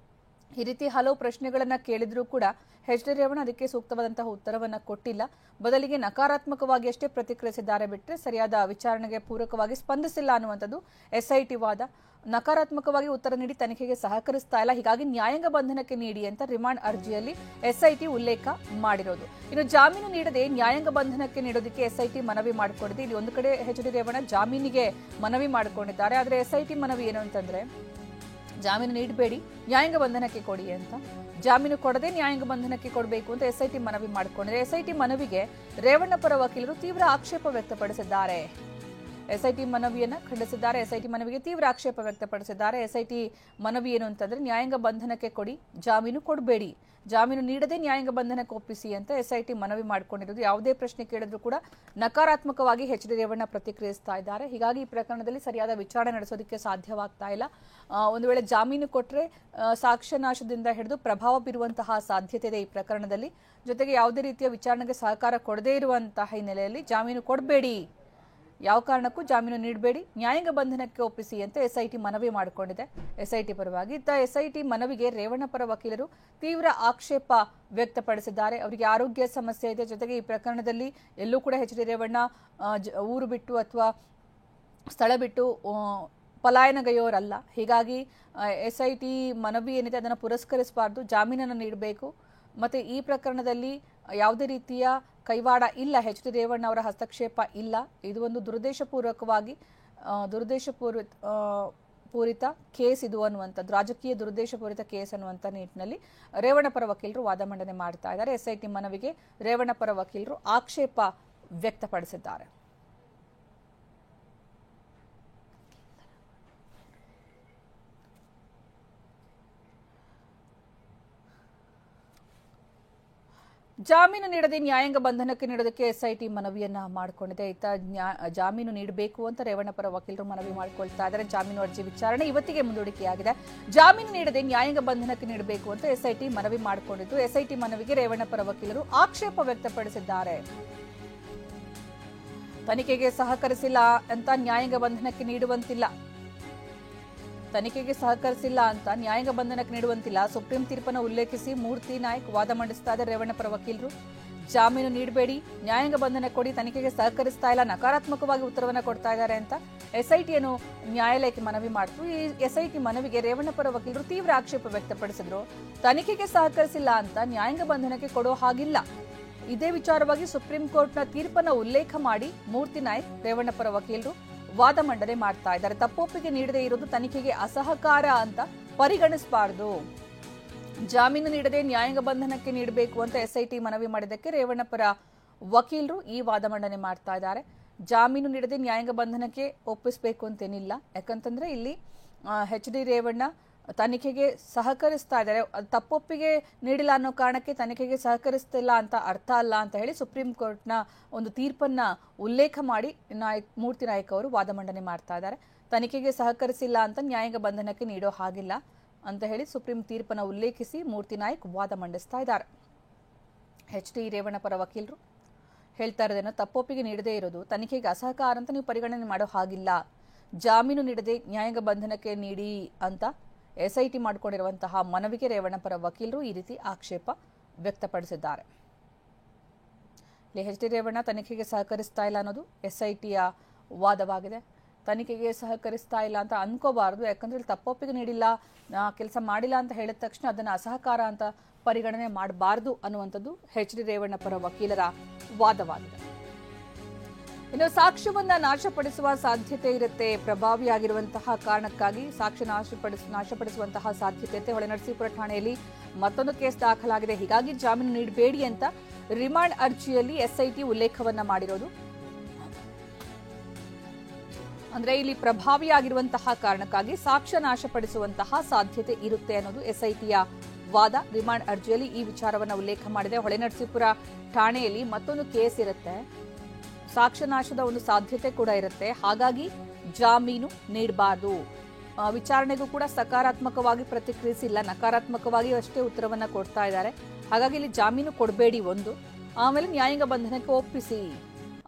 ಈ ರೀತಿ ಹಲವು ಪ್ರಶ್ನೆಗಳನ್ನ ಕೇಳಿದ್ರು ಕೂಡ ಎಚ್ ಡಿ ರೇವಣ್ಣ ಅದಕ್ಕೆ ಸೂಕ್ತವಾದಂತಹ ಉತ್ತರವನ್ನ ಕೊಟ್ಟಿಲ್ಲ. ಬದಲಿಗೆ ನಕಾರಾತ್ಮಕವಾಗಿ ಅಷ್ಟೇ ಪ್ರತಿಕ್ರಿಯಿಸಿದ್ದಾರೆ. ಬಿಟ್ಟರೆ ಸರಿಯಾದ ವಿಚಾರಣೆಗೆ ಪೂರಕವಾಗಿ ಸ್ಪಂದಿಸಿಲ್ಲ ಅನ್ನುವಂಥದ್ದು ಎಸ್ಐಟಿ ವಾದ. ನಕಾರಾತ್ಮಕವಾಗಿ ಉತ್ತರ ನೀಡಿ ತನಿಖೆಗೆ ಸಹಕರಿಸ್ತಾ ಇಲ್ಲ, ಹೀಗಾಗಿ ನ್ಯಾಯಾಂಗ ಬಂಧನಕ್ಕೆ ನೀಡಿ ಅಂತ ರಿಮಾಂಡ್ ಅರ್ಜಿಯಲ್ಲಿ ಎಸ್ಐಟಿ ಉಲ್ಲೇಖ ಮಾಡಿರೋದು. ಇನ್ನು ಜಾಮೀನು ನೀಡದೆ ನ್ಯಾಯಾಂಗ ಬಂಧನಕ್ಕೆ ನೀಡೋದಕ್ಕೆ ಎಸ್ಐಟಿ ಮನವಿ ಮಾಡಿಕೊಂಡಿದೆ. ಇಲ್ಲಿ ಒಂದು ಕಡೆ ಎಚ್ ಡಿ ರೇವಣ್ಣ ಜಾಮೀನಿಗೆ ಮನವಿ ಮಾಡಿಕೊಂಡಿದ್ದಾರೆ. ಆದರೆ ಎಸ್ಐಟಿ ಮನವಿ ಏನು ಅಂತಂದ್ರೆ, ಜಾಮೀನು ನೀಡಬೇಡಿ, ನ್ಯಾಯಾಂಗ ಬಂಧನಕ್ಕೆ ಕೊಡಿ ಅಂತ. ಜಾಮೀನು ಕೊಡದೆ ನ್ಯಾಯಾಂಗ ಬಂಧನಕ್ಕೆ ಕೊಡಬೇಕು ಅಂತ ಎಸ್ಐಟಿ ಮನವಿ ಮಾಡಿಕೊಂಡಿದೆ. ಎಸ್ಐಟಿ ಮನವಿಗೆ ರೇವಣ್ಣ ಪರ ವಕೀಲರು ತೀವ್ರ ಆಕ್ಷೇಪ ವ್ಯಕ್ತಪಡಿಸಿದ್ದಾರೆ. ಎಸ್ಐಟಿ ಮನವಿಯನ್ನ ಖಂಡಿಸಿದ್ದಾರೆ. ಎಸ್ಐಟಿ ಮನವಿಗೆ ತೀವ್ರ ಆಕ್ಷೇಪ ವ್ಯಕ್ತಪಡಿಸಿದ್ದಾರೆ. ಎಸ್ಐಟಿ ಮನವಿ ಏನು ಅಂತಂದ್ರೆ, ನ್ಯಾಯಾಂಗ ಬಂಧನಕ್ಕೆ ಕೊಡಿ, ಜಾಮೀನು ಕೊಡಬೇಡಿ, ಜಾಮೀನು ನೀಡದೆ ನ್ಯಾಯಾಂಗ ಬಂಧನಕ್ಕೆ ಒಪ್ಪಿಸಿ ಅಂತ ಎಸ್ಐಟಿ ಮನವಿ ಮಾಡಿಕೊಂಡಿರೋದು. ಯಾವುದೇ ಪ್ರಶ್ನೆ ಕೇಳಿದ್ರು ಕೂಡ ನಕಾರಾತ್ಮಕವಾಗಿ ಎಚ್ ಡಿ ರೇವಣ್ಣ ಪ್ರತಿಕ್ರಿಯಿಸ್ತಾ ಇದ್ದಾರೆ. ಹೀಗಾಗಿ ಈ ಪ್ರಕರಣದಲ್ಲಿ ಸರಿಯಾದ ವಿಚಾರಣೆ ನಡೆಸೋದಕ್ಕೆ ಸಾಧ್ಯವಾಗ್ತಾ ಇಲ್ಲ. ಒಂದು ವೇಳೆ ಜಾಮೀನು ಕೊಟ್ಟರೆ ಸಾಕ್ಷ್ಯನಾಶದಿಂದ ಹಿಡಿದು ಪ್ರಭಾವ ಬೀರುವಂತಹ ಸಾಧ್ಯತೆ ಇದೆ ಈ ಪ್ರಕರಣದಲ್ಲಿ. ಜೊತೆಗೆ ಯಾವುದೇ ರೀತಿಯ ವಿಚಾರಣೆಗೆ ಸಹಕಾರ ಕೊಡದೇ ಇರುವಂತಹ ಹಿನ್ನೆಲೆಯಲ್ಲಿ ಜಾಮೀನು ಕೊಡಬೇಡಿ, ಯಾವ ಕಾರಣಕ್ಕೂ ಜಾಮೀನು ನೀಡಬೇಡಿ, ನ್ಯಾಯಾಂಗ ಬಂಧನಕ್ಕೆ ಒಪ್ಪಿಸಿ ಅಂತ ಎಸ್ಐಟಿ ಮನವಿ ಮಾಡಿಕೊಂಡಿದೆ ಎಸ್ಐಟಿ ಪರವಾಗಿ. ಇತ್ತ ಎಸ್ಐಟಿ ಮನವಿಗೆ ರೇವಣ್ಣ ಪರ ವಕೀಲರು ತೀವ್ರ ಆಕ್ಷೇಪ ವ್ಯಕ್ತಪಡಿಸಿದ್ದಾರೆ. ಅವರಿಗೆ ಆರೋಗ್ಯ ಸಮಸ್ಯೆ ಇದೆ. ಜೊತೆಗೆ ಈ ಪ್ರಕರಣದಲ್ಲಿ ಎಲ್ಲೂ ಕೂಡ ಎಚ್ ಡಿ ರೇವಣ್ಣ ಊರು ಬಿಟ್ಟು ಅಥವಾ ಸ್ಥಳ ಬಿಟ್ಟು ಪಲಾಯನಗೈಯೋರಲ್ಲ. ಹೀಗಾಗಿ ಎಸ್ಐಟಿ ಮನವಿ ಏನಿದೆ ಅದನ್ನು ಪುರಸ್ಕರಿಸಬಾರ್ದು, ಜಾಮೀನನ್ನು ನೀಡಬೇಕು. ಮತ್ತೆ ಈ ಪ್ರಕರಣದಲ್ಲಿ ಯಾವುದೇ ರೀತಿಯ ಕೈವಾಡ ಇಲ್ಲ, ಎಚ್ ಡಿ ರೇವಣ್ಣ ಅವರ ಹಸ್ತಕ್ಷೇಪ ಇಲ್ಲ. ಇದು ಒಂದು ದುರುದ್ದೇಶಪೂರಿತ ಕೇಸ್ ಇದು ಅನ್ನುವಂಥದ್ದು, ರಾಜಕೀಯ ದುರುದ್ದೇಶಪೂರಿತ ಕೇಸ್ ಅನ್ನುವಂಥ ನಿಟ್ಟಿನಲ್ಲಿ ರೇವಣ್ಣ ಪರ ವಕೀಲರು ವಾದ ಮಂಡನೆ ಮಾಡ್ತಾ ಇದ್ದಾರೆ. ಎಸ್ಐಟಿ ಮನವಿಗೆ ರೇವಣ್ಣ ಪರ ವಕೀಲರು ಆಕ್ಷೇಪ ವ್ಯಕ್ತಪಡಿಸಿದ್ದಾರೆ. ಜಾಮೀನು ನೀಡದೆ ನ್ಯಾಯಾಂಗ ಬಂಧನಕ್ಕೆ ನೀಡೋದಕ್ಕೆ ಎಸ್ಐಟಿ ಮನವಿಯನ್ನ ಮಾಡಿಕೊಂಡಿದೆ. ಇತ್ತ ಜಾಮೀನು ನೀಡಬೇಕು ಅಂತ ರೇವಣ್ಣ ಪರ ವಕೀಲರು ಮನವಿ ಮಾಡಿಕೊಳ್ತಾ ಇದ್ದಾರೆ. ಜಾಮೀನು ಅರ್ಜಿ ವಿಚಾರಣೆ ಇವತ್ತಿಗೆ ಮುಂದೂಡಿಕೆಯಾಗಿದೆ. ಜಾಮೀನು ನೀಡದೆ ನ್ಯಾಯಾಂಗ ಬಂಧನಕ್ಕೆ ನೀಡಬೇಕು ಅಂತ ಎಸ್ಐಟಿ ಮನವಿ ಮಾಡಿಕೊಂಡಿದ್ದು, ಎಸ್ಐಟಿ ಮನವಿಗೆ ರೇವಣ್ಣ ಪರ ವಕೀಲರು ಆಕ್ಷೇಪ ವ್ಯಕ್ತಪಡಿಸಿದ್ದಾರೆ. ತನಿಖೆಗೆ ಸಹಕರಿಸಿಲ್ಲ ಅಂತ ನ್ಯಾಯಾಂಗ ಬಂಧನಕ್ಕೆ ನೀಡುವಂತಿಲ್ಲ, ತನಿಖೆಗೆ ಸಹಕರಿಸಿಲ್ಲ ಅಂತ ನ್ಯಾಯಾಂಗ ಬಂಧನಕ್ಕೆ ನೀಡುವಂತಿಲ್ಲ. ಸುಪ್ರೀಂ ತೀರ್ಪನ್ನು ಉಲ್ಲೇಖಿಸಿ ಮೂರ್ತಿ ನಾಯ್ಕ್ ವಾದ ಮಂಡಿಸ್ತಾ ಇದ್ದಾರೆ ರೇವಣ್ಣ ಪರ ವಕೀಲರು. ಜಾಮೀನು ನೀಡಬೇಡಿ, ನ್ಯಾಯಾಂಗ ಬಂಧನ ಕೊಡಿ, ತನಿಖೆಗೆ ಸಹಕರಿಸ್ತಾ ಇಲ್ಲ, ನಕಾರಾತ್ಮಕವಾಗಿ ಉತ್ತರವನ್ನ ಕೊಡ್ತಾ ಇದ್ದಾರೆ ಅಂತ ಎಸ್ಐಟಿಯನ್ನು ನ್ಯಾಯಾಲಯಕ್ಕೆ ಮನವಿ ಮಾಡಿದ್ರು. ಈ ಎಸ್ಐಟಿ ಮನವಿಗೆ ರೇವಣ್ಣ ಪರ ವಕೀಲರು ತೀವ್ರ ಆಕ್ಷೇಪ ವ್ಯಕ್ತಪಡಿಸಿದ್ರು. ತನಿಖೆಗೆ ಸಹಕರಿಸಿಲ್ಲ ಅಂತ ನ್ಯಾಯಾಂಗ ಬಂಧನಕ್ಕೆ ಕೊಡೋ ಹಾಗಿಲ್ಲ. ಇದೇ ವಿಚಾರವಾಗಿ ಸುಪ್ರೀಂ ಕೋರ್ಟ್ನ ತೀರ್ಪನ್ನು ಉಲ್ಲೇಖ ಮಾಡಿ ಮೂರ್ತಿ ನಾಯ್ಕ್ ರೇವಣ್ಣ ಪರ ವಕೀಲರು ವಾದ ಮಂಡನೆ ಮಾಡ್ತಾ ಇದ್ದಾರೆ. ತಪ್ಪೊಪ್ಪಿಗೆ ನೀಡದೇ ಇರೋದು ತನಿಖೆಗೆ ಅಸಹಕಾರ ಅಂತ ಪರಿಗಣಿಸಬಾರದು. ಜಾಮೀನು ನೀಡದೆ ನ್ಯಾಯಾಂಗ ಬಂಧನಕ್ಕೆ ನೀಡಬೇಕು ಅಂತ ಎಸ್ಐಟಿ ಮನವಿ ಮಾಡಿದ್ದಕ್ಕೆ ರೇವಣ್ಣ ಪರ ವಕೀಲರು ಈ ವಾದ ಮಂಡನೆ ಮಾಡ್ತಾ ಇದ್ದಾರೆ. ಜಾಮೀನು ನೀಡದೆ ನ್ಯಾಯಾಂಗ ಬಂಧನಕ್ಕೆ ಒಪ್ಪಿಸಬೇಕು ಅಂತೇನಿಲ್ಲ. ಯಾಕಂತಂದ್ರೆ ಇಲ್ಲಿ ಎಚ್ ಡಿ ರೇವಣ್ಣ ತನಿಖೆಗೆ ಸಹಕರಿಸ್ತಾ ಇದ್ದಾರೆ. ತಪ್ಪೊಪ್ಪಿಗೆ ನೀಡಿಲ್ಲ ಅನ್ನೋ ಕಾರಣಕ್ಕೆ ತನಿಖೆಗೆ ಸಹಕರಿಸ್ತಿಲ್ಲ ಅಂತ ಅರ್ಥ ಅಲ್ಲ ಅಂತ ಹೇಳಿ ಸುಪ್ರೀಂ ಕೋರ್ಟ್ನ ಒಂದು ತೀರ್ಪನ್ನ ಉಲ್ಲೇಖ ಮಾಡಿ ಮೂರ್ತಿ ನಾಯ್ಕ ಅವರು ವಾದ ಮಂಡನೆ ಮಾಡ್ತಾ ಇದ್ದಾರೆ. ತನಿಖೆಗೆ ಸಹಕರಿಸಿಲ್ಲ ಅಂತ ನ್ಯಾಯಾಂಗ ಬಂಧನಕ್ಕೆ ನೀಡೋ ಹಾಗಿಲ್ಲ ಅಂತ ಹೇಳಿ ಸುಪ್ರೀಂ ತೀರ್ಪನ್ನು ಉಲ್ಲೇಖಿಸಿ ಮೂರ್ತಿ ನಾಯ್ಕ್ ವಾದ ಮಂಡಿಸ್ತಾ ಇದ್ದಾರೆ. ಎಚ್ ಡಿ ರೇವಣ್ಣ ಪರ ವಕೀಲರು ಹೇಳ್ತಾ ಇರೋದೇನೋ, ತಪ್ಪೊಪ್ಪಿಗೆ ನೀಡದೇ ಇರೋದು ತನಿಖೆಗೆ ಅಸಹಕಾರ ಅಂತ ನೀವು ಪರಿಗಣನೆ ಮಾಡೋ ಹಾಗಿಲ್ಲ. ಜಾಮೀನು ನೀಡದೆ ನ್ಯಾಯಾಂಗ ಬಂಧನಕ್ಕೆ ನೀಡಿ ಅಂತ ಎಸ್ಐಟಿ ಮಾಡಿಕೊಂಡಿರುವಂತಹ ಮನವಿಗೆ ರೇವಣ್ಣ ಪರ ವಕೀಲರು ಈ ರೀತಿ ಆಕ್ಷೇಪ ವ್ಯಕ್ತಪಡಿಸಿದ್ದಾರೆ. ಎಚ್ ಡಿ ರೇವಣ್ಣ ತನಿಖೆಗೆ ಸಹಕರಿಸ್ತಾ ಇಲ್ಲ ಅನ್ನೋದು ಎಸ್ಐಟಿಯ ವಾದವಾಗಿದೆ. ತನಿಖೆಗೆ ಸಹಕರಿಸ್ತಾ ಇಲ್ಲ ಅಂತ ಅನ್ಕೋಬಾರದು. ಯಾಕಂದ್ರೆ ಇಲ್ಲಿ ತಪ್ಪೊಪ್ಪಿಗೆ ನೀಡಿಲ್ಲ, ಕೆಲಸ ಮಾಡಿಲ್ಲ ಅಂತ ಹೇಳಿದ ತಕ್ಷಣ ಅದನ್ನು ಅಸಹಕಾರ ಅಂತ ಪರಿಗಣನೆ ಮಾಡಬಾರದು ಅನ್ನುವಂಥದ್ದು ಎಚ್ ಡಿ ರೇವಣ್ಣ ಪರ ವಕೀಲರ ವಾದವಾಗಿದೆ. ಇನ್ನು ಸಾಕ್ಷ್ಯವನ್ನ ನಾಶಪಡಿಸುವ ಸಾಧ್ಯತೆ ಇರುತ್ತೆ. ಪ್ರಭಾವಿಯಾಗಿರುವಂತಹ ಕಾರಣಕ್ಕಾಗಿ ಸಾಕ್ಷ್ಯ ನಾಶಪಡಿಸುವಂತಹ ಸಾಧ್ಯತೆ ಇರುತ್ತೆ. ಹೊಳೆನರಸೀಪುರ ಠಾಣೆಯಲ್ಲಿ ಮತ್ತೊಂದು ಕೇಸ್ ದಾಖಲಾಗಿದೆ. ಹೀಗಾಗಿ ಜಾಮೀನು ನೀಡಬೇಡಿ ಅಂತ ರಿಮಾಂಡ್ ಅರ್ಜಿಯಲ್ಲಿ ಎಸ್ಐಟಿ ಉಲ್ಲೇಖವನ್ನ ಮಾಡಿರೋದು. ಅಂದ್ರೆ ಇಲ್ಲಿ ಪ್ರಭಾವಿಯಾಗಿರುವಂತಹ ಕಾರಣಕ್ಕಾಗಿ ಸಾಕ್ಷ್ಯ ನಾಶಪಡಿಸುವಂತಹ ಸಾಧ್ಯತೆ ಇರುತ್ತೆ ಅನ್ನೋದು ಎಸ್ಐಟಿಯ ವಾದ. ರಿಮಾಂಡ್ ಅರ್ಜಿಯಲ್ಲಿ ಈ ವಿಚಾರವನ್ನ ಉಲ್ಲೇಖ ಮಾಡಿದೆ. ಹೊಳೆನರಸೀಪುರ ಠಾಣೆಯಲ್ಲಿ ಮತ್ತೊಂದು ಕೇಸ್ ಇರುತ್ತೆ, ಸಾಕ್ಷ್ಯ ನಾಶದ ಒಂದು ಸಾಧ್ಯತೆ ಕೂಡ ಇರುತ್ತೆ. ಹಾಗಾಗಿ ಜಾಮೀನು ನೀಡಬಾರದು. ವಿಚಾರಣೆಗೂ ಕೂಡ ಸಕಾರಾತ್ಮಕವಾಗಿ ಪ್ರತಿಕ್ರಿಯಿಸಿಲ್ಲ, ನಕಾರಾತ್ಮಕವಾಗಿ ಅಷ್ಟೇ ಉತ್ತರವನ್ನ ಕೊಡ್ತಾ ಇದ್ದಾರೆ. ಹಾಗಾಗಿ ಇಲ್ಲಿ ಜಾಮೀನು ಕೊಡಬೇಡಿ ಒಂದು, ಆಮೇಲೆ ನ್ಯಾಯಾಂಗ ಬಂಧನಕ್ಕೆ ಒಪ್ಪಿಸಿ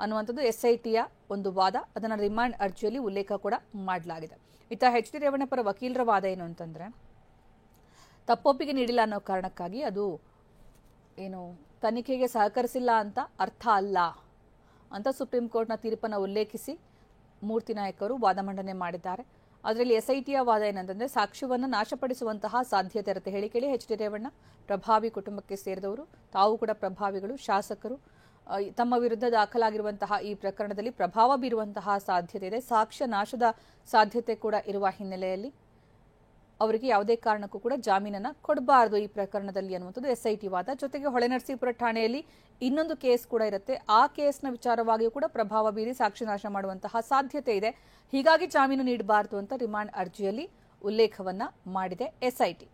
ಅನ್ನುವಂಥದ್ದು ಎಸ್ಐಟಿಯ ಒಂದು ವಾದ. ಅದನ್ನ ರಿಮಾಂಡ್ ಅರ್ಜಿಯಲ್ಲಿ ಉಲ್ಲೇಖ ಕೂಡ ಮಾಡಲಾಗಿದೆ. ಇತ್ತ ಎಚ್ ಡಿ ರೇವಣ್ಣ ಪರ ವಕೀಲರ ವಾದ ಏನು ಅಂತಂದ್ರೆ, ತಪ್ಪೊಪ್ಪಿಗೆ ನೀಡಿಲ್ಲ ಅನ್ನೋ ಕಾರಣಕ್ಕಾಗಿ ಅದು ಏನು ತನಿಖೆಗೆ ಸಹಕರಿಸಿಲ್ಲ ಅಂತ ಅರ್ಥ ಅಲ್ಲ ಅಂತ ಸುಪ್ರೀಂ ಕೋರ್ಟ್ನ ತೀರ್ಪನ್ನು ಉಲ್ಲೇಖಿಸಿ ಮೂರ್ತಿ ನಾಯ್ಕ ಅವರು ವಾದ ಮಂಡನೆ ಮಾಡಿದ್ದಾರೆ. ಅದರಲ್ಲಿ ಎಸ್ಐಟಿಯ ವಾದ ಏನಂತಂದ್ರೆ, ಸಾಕ್ಷ್ಯವನ್ನು ನಾಶಪಡಿಸುವಂತಹ ಸಾಧ್ಯತೆ ಇರುತ್ತೆ. ಹೇಳಿ ಕೇಳಿ, ಎಚ್ ಡಿ ರೇವಣ್ಣ ಪ್ರಭಾವಿ ಕುಟುಂಬಕ್ಕೆ ಸೇರಿದವರು, ತಾವು ಕೂಡ ಪ್ರಭಾವಿಗಳು, ಶಾಸಕರು. ತಮ್ಮ ವಿರುದ್ಧ ದಾಖಲಾಗಿರುವಂತಹ ಈ ಪ್ರಕರಣದಲ್ಲಿ ಪ್ರಭಾವ ಬೀರುವಂತಹ ಸಾಧ್ಯತೆ ಇದೆ. ಸಾಕ್ಷ್ಯ ನಾಶದ ಸಾಧ್ಯತೆ ಕೂಡ ಇರುವ ಹಿನ್ನೆಲೆಯಲ್ಲಿ ಅವರಿಗೆ ಯಾವುದೇ ಕಾರಣಕ್ಕೂ ಕೂಡ ಜಾಮೀನನ್ನ ಕೊಡಬಾರದು ಈ ಪ್ರಕರಣದಲ್ಲಿ ಅನ್ನುವಂಥದ್ದು ಎಸ್ಐಟಿ ವಾದ. ಜೊತೆಗೆ ಹೊಳೆನರಸೀಪುರ ಠಾಣೆಯಲ್ಲಿ ಇನ್ನೊಂದು ಕೇಸ್ ಕೂಡ ಇರುತ್ತೆ. ಆ ಕೇಸ್ನ ವಿಚಾರವಾಗಿಯೂ ಕೂಡ ಪ್ರಭಾವ ಬೀರಿ ಸಾಕ್ಷ್ಯ ನಾಶ ಮಾಡುವಂತಹ ಸಾಧ್ಯತೆ ಇದೆ. ಹೀಗಾಗಿ ಜಾಮೀನು ನೀಡಬಾರದು ಅಂತ ರಿಮಾಂಡ್ ಅರ್ಜಿಯಲ್ಲಿ ಉಲ್ಲೇಖವನ್ನ ಮಾಡಿದೆ ಎಸ್ಐಟಿ.